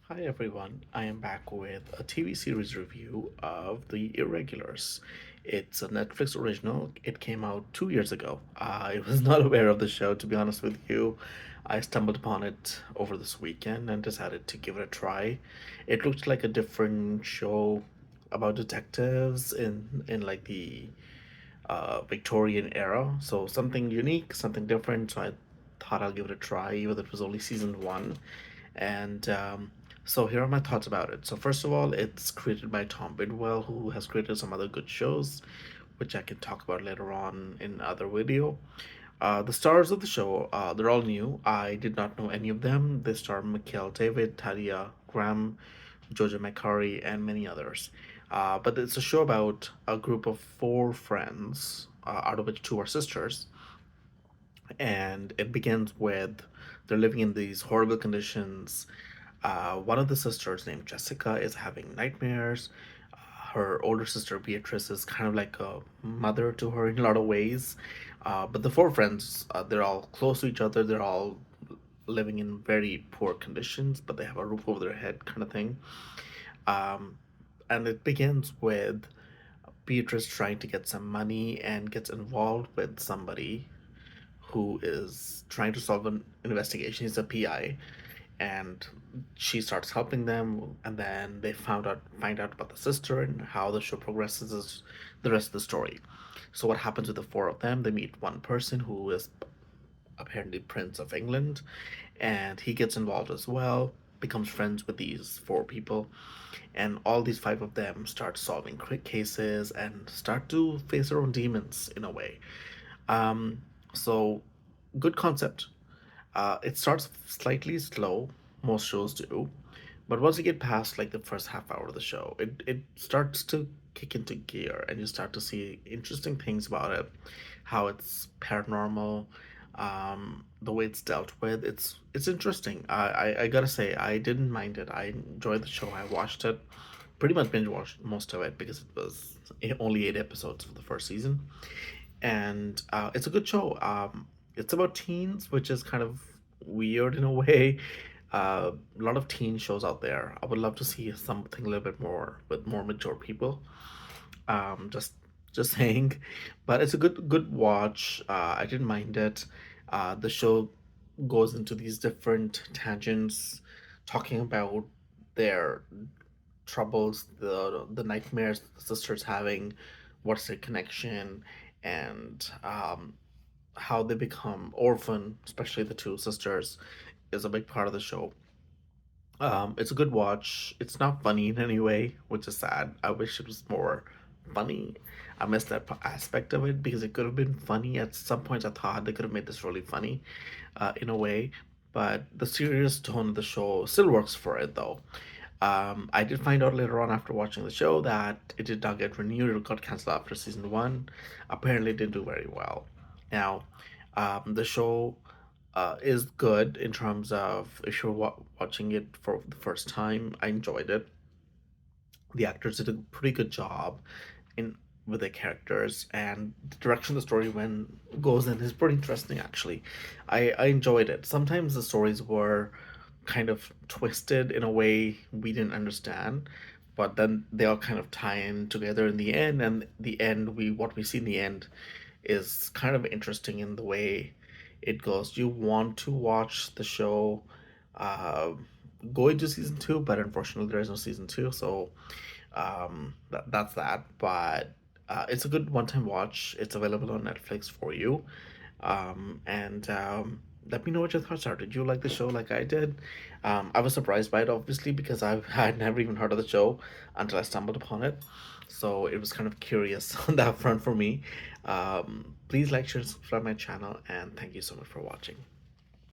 Hi everyone, I am back with a TV series review of The Irregulars. It's a Netflix original. It came out 2 years ago. I was not aware of the show, to be honest with you. I stumbled upon it over this weekend and decided to give it a try. It looked like a different show about detectives in like the Victorian era, so something unique, something different. So I thought I'll give it a try, even though it was only season one. And here are my thoughts about it. So first of all, it's created by Tom Bidwell, who has created some other good shows, which I can talk about later on in other video. The stars of the show, they're all new. I did not know any of them. They star Mikhail David, Talia Graham, Jojo McCurry, and many others. But it's a show about a group of four friends, out of which two are sisters, and it begins with they're living in these horrible conditions. One of the sisters, named Jessica, is having nightmares. Her older sister, Beatrice, is kind of like a mother to her in a lot of ways. But the four friends, they're all close to each other. They're all living in very poor conditions, but they have a roof over their head, kind of thing. Um, and it begins with Beatrice trying to get some money and gets involved with somebody who is trying to solve an investigation. He's a PI, and she starts helping them, and then they find out about the sister, and how the show progresses is the rest of the story. So what happens with the four of them? They meet one person who is apparently Prince of England, and he gets involved as well, becomes friends with these four people, and all these five of them start solving cases and start to face their own demons in a way. So good concept. It starts slightly slow, most shows do, but once you get past like the first half hour of the show, it starts to kick into gear, and you start to see interesting things about it, how it's paranormal, the way it's dealt with. It's interesting. I gotta say, I didn't mind it. I enjoyed the show. I watched it, pretty much binge watched most of it because it was only 8 episodes for the first season, and it's a good show. It's about teens, which is kind of weird in a way. A lot of teen shows out there. I would love to see something a little bit more with more mature people. Um, just just saying, but it's a good watch. I didn't mind it. The show goes into these different tangents, talking about their troubles, the nightmares the sisters having, what's their connection, and how they become orphan, especially the two sisters, is a big part of the show. It's a good watch. It's not funny in any way, which is sad. I wish it was more funny. I missed that aspect of it because it could have been funny. At some points, I thought they could have made this really funny, in a way. But the serious tone of the show still works for it, though. I did find out later on after watching the show that it did not get renewed. It got canceled after season one. Apparently, it didn't do very well. Now, the show is good in terms of if you're watching it for the first time. I enjoyed it. The actors did a pretty good job in with their characters, and the direction the story when goes in is pretty interesting. Actually, I enjoyed it. Sometimes the stories were kind of twisted in a way we didn't understand, but then they all kind of tie in together in the end. And the end, we what we see in the end is kind of interesting in the way it goes. You want to watch the show uh, go into season two, but unfortunately there is no season two, so that's that. But it's a good one-time watch. It's available on Netflix for you. And Let me know what your thoughts are. Did you like the show like I did? I was surprised by it, obviously, because I had never even heard of the show until I stumbled upon it. So it was kind of curious on that front for me. Please like, share, and subscribe my channel, and thank you so much for watching.